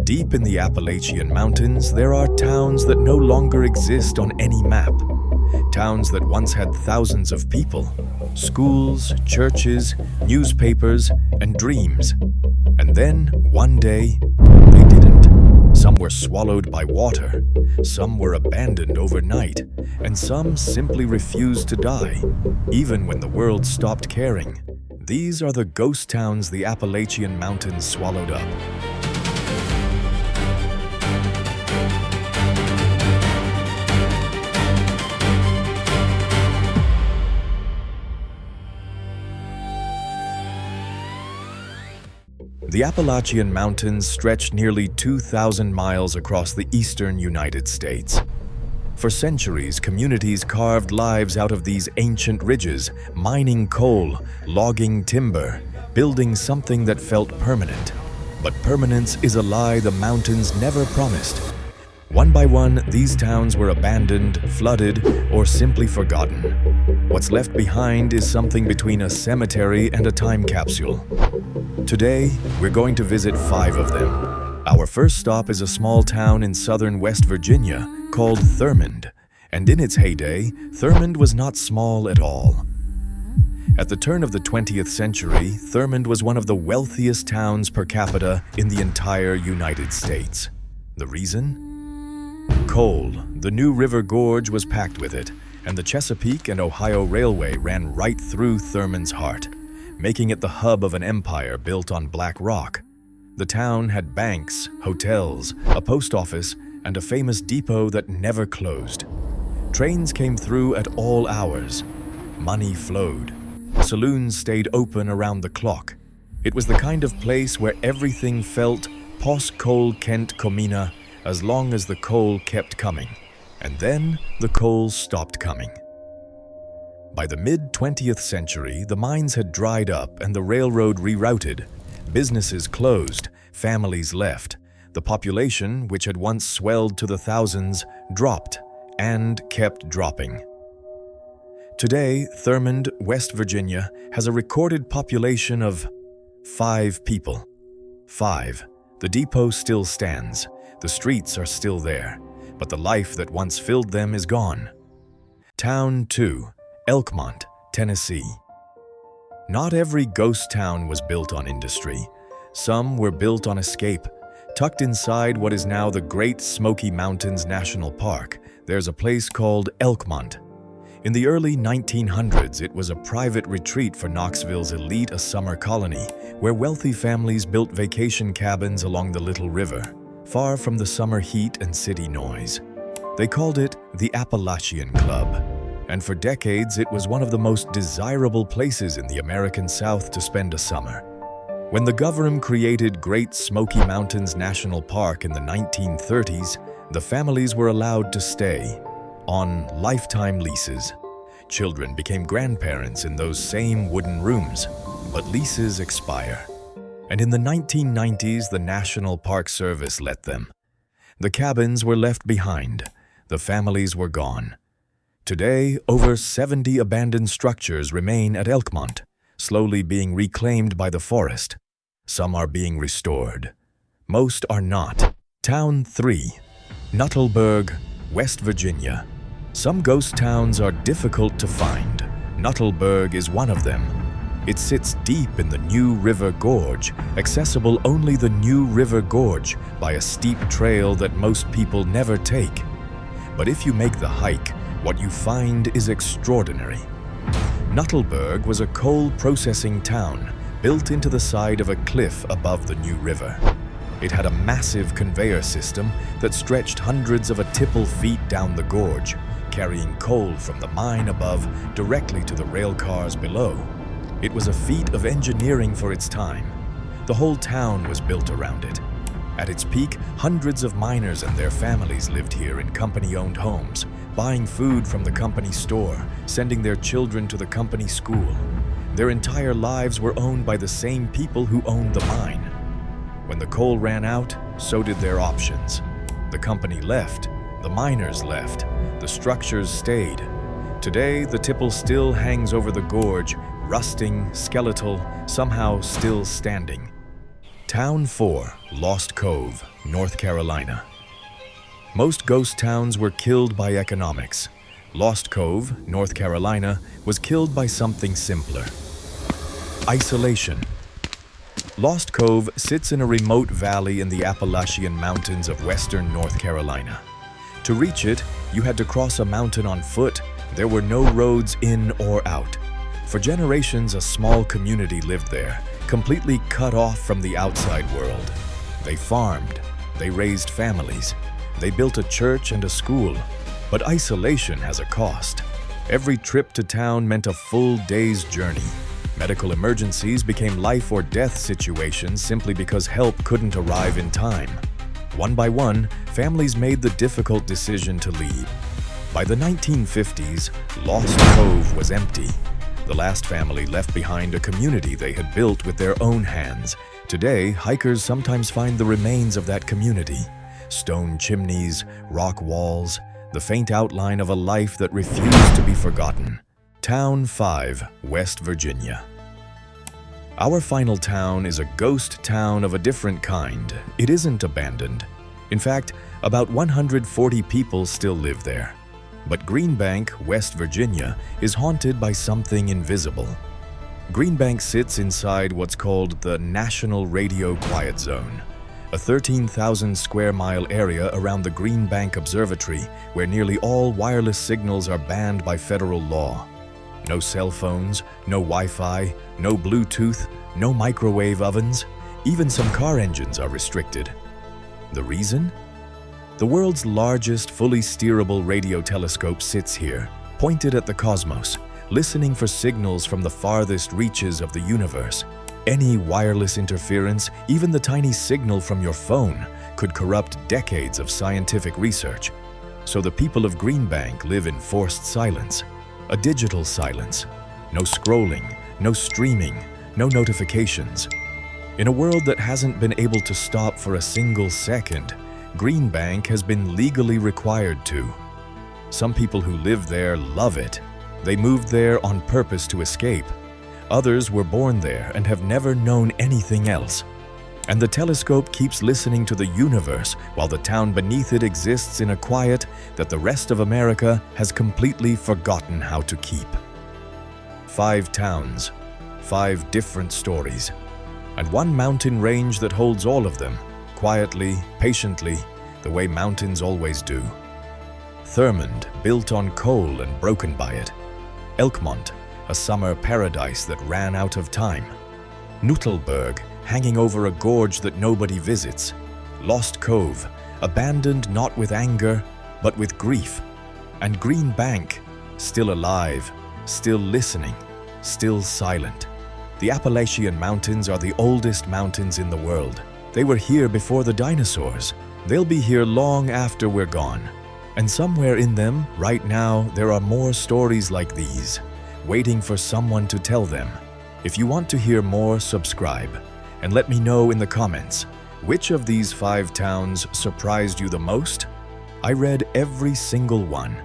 Deep in the Appalachian Mountains, there are towns that no longer exist on any map. Towns that once had thousands of people, schools, churches, newspapers, and dreams. And then, one day, they didn't. Some were swallowed by water, some were abandoned overnight, and some simply refused to die, even when the world stopped caring. These are the ghost towns the Appalachian Mountains swallowed up. The Appalachian Mountains stretch nearly 2,000 miles across the eastern United States. For centuries, communities carved lives out of these ancient ridges, mining coal, logging timber, building something that felt permanent. But permanence is a lie the mountains never promised. One by one, these towns were abandoned, flooded, or simply forgotten. What's left behind is something between a cemetery and a time capsule. Today, we're going to visit 5 of them. Our first stop is a small town in southern West Virginia called Thurmond, and in its heyday, Thurmond was not small at all. At the turn of the 20th century, Thurmond was one of the wealthiest towns per capita in the entire United States. The reason? Coal, the New River Gorge, was packed with it, and the Chesapeake and Ohio Railway ran right through Thurmond's heart, making it the hub of an empire built on black rock. The town had banks, hotels, a post office, and a famous depot that never closed. Trains came through at all hours. Money flowed. Saloons stayed open around the clock. It was the kind of place where everything felt post-coal Kent Comina as long as the coal kept coming. And then the coal stopped coming. By the mid-20th century, the mines had dried up and the railroad rerouted. Businesses closed, families left. The population, which had once swelled to the thousands, dropped and kept dropping. Today, Thurmond, West Virginia, has a recorded population of 5 people. 5. The depot still stands. The streets are still there, but the life that once filled them is gone. Town 2. Elkmont, Tennessee. Not every ghost town was built on industry. Some were built on escape. Tucked inside what is now the Great Smoky Mountains National Park, there's a place called Elkmont. In the early 1900s, it was a private retreat for Knoxville's elite a summer colony, where wealthy families built vacation cabins along the Little River, far from the summer heat and city noise. They called it the Appalachian Club. And for decades, it was one of the most desirable places in the American South to spend a summer. When the government created Great Smoky Mountains National Park in the 1930s, the families were allowed to stay on lifetime leases. Children became grandparents in those same wooden rooms, but leases expire. And in the 1990s, the National Park Service let them. The cabins were left behind. The families were gone. Today, over 70 abandoned structures remain at Elkmont, slowly being reclaimed by the forest. Some are being restored. Most are not. Town 3. Nuttallburg, West Virginia. Some ghost towns are difficult to find. Nuttallburg is one of them. It sits deep in the New River Gorge, accessible only the New River Gorge by a steep trail that most people never take. But if you make the hike, what you find is extraordinary. Nuttallburg was a coal processing town built into the side of a cliff above the New River. It had a massive conveyor system that stretched hundreds of tipple feet down the gorge, carrying coal from the mine above directly to the rail cars below. It was a feat of engineering for its time. The whole town was built around it. At its peak, hundreds of miners and their families lived here in company-owned homes, buying food from the company store, sending their children to the company school. Their entire lives were owned by the same people who owned the mine. When the coal ran out, so did their options. The company left, the miners left, the structures stayed. Today, the tipple still hangs over the gorge, rusting, skeletal, somehow still standing. Town 4, Lost Cove, North Carolina. Most ghost towns were killed by economics. Lost Cove, North Carolina, was killed by something simpler: isolation. Lost Cove sits in a remote valley in the Appalachian Mountains of western North Carolina. To reach it, you had to cross a mountain on foot. There were no roads in or out. For generations, a small community lived there, completely cut off from the outside world. They farmed, they raised families, they built a church and a school. But isolation has a cost. Every trip to town meant a full day's journey. Medical emergencies became life or death situations simply because help couldn't arrive in time. One by one, families made the difficult decision to leave. By the 1950s, Lost Cove was empty. The last family left behind a community they had built with their own hands. Today, hikers sometimes find the remains of that community: stone chimneys, rock walls, the faint outline of a life that refused to be forgotten. Town 5, West Virginia. Our final town is a ghost town of a different kind. It isn't abandoned. In fact, about 140 people still live there. But Greenbank, West Virginia, is haunted by something invisible. Greenbank sits inside what's called the National Radio Quiet Zone, a 13,000 square mile area around the Greenbank Observatory where nearly all wireless signals are banned by federal law. No cell phones, no Wi-Fi, no Bluetooth, no microwave ovens, even some car engines are restricted. The reason? The world's largest fully steerable radio telescope sits here, pointed at the cosmos, listening for signals from the farthest reaches of the universe. Any wireless interference, even the tiny signal from your phone, could corrupt decades of scientific research. So the people of Greenbank live in forced silence, a digital silence. No scrolling, no streaming, no notifications. In a world that hasn't been able to stop for a single second, Greenbank has been legally required to. Some people who live there love it. They moved there on purpose to escape. Others were born there and have never known anything else. And the telescope keeps listening to the universe while the town beneath it exists in a quiet that the rest of America has completely forgotten how to keep. 5 towns, 5 different stories, and one mountain range that holds all of them, quietly, patiently, the way mountains always do. Thurmond, built on coal and broken by it. Elkmont, a summer paradise that ran out of time. Nuttallburg, hanging over a gorge that nobody visits. Lost Cove, abandoned not with anger, but with grief. And Greenbank, still alive, still listening, still silent. The Appalachian Mountains are the oldest mountains in the world. They were here before the dinosaurs. They'll be here long after we're gone. And somewhere in them, right now, there are more stories like these, waiting for someone to tell them. If you want to hear more, subscribe, and let me know in the comments, which of these 5 towns surprised you the most? I read every single one.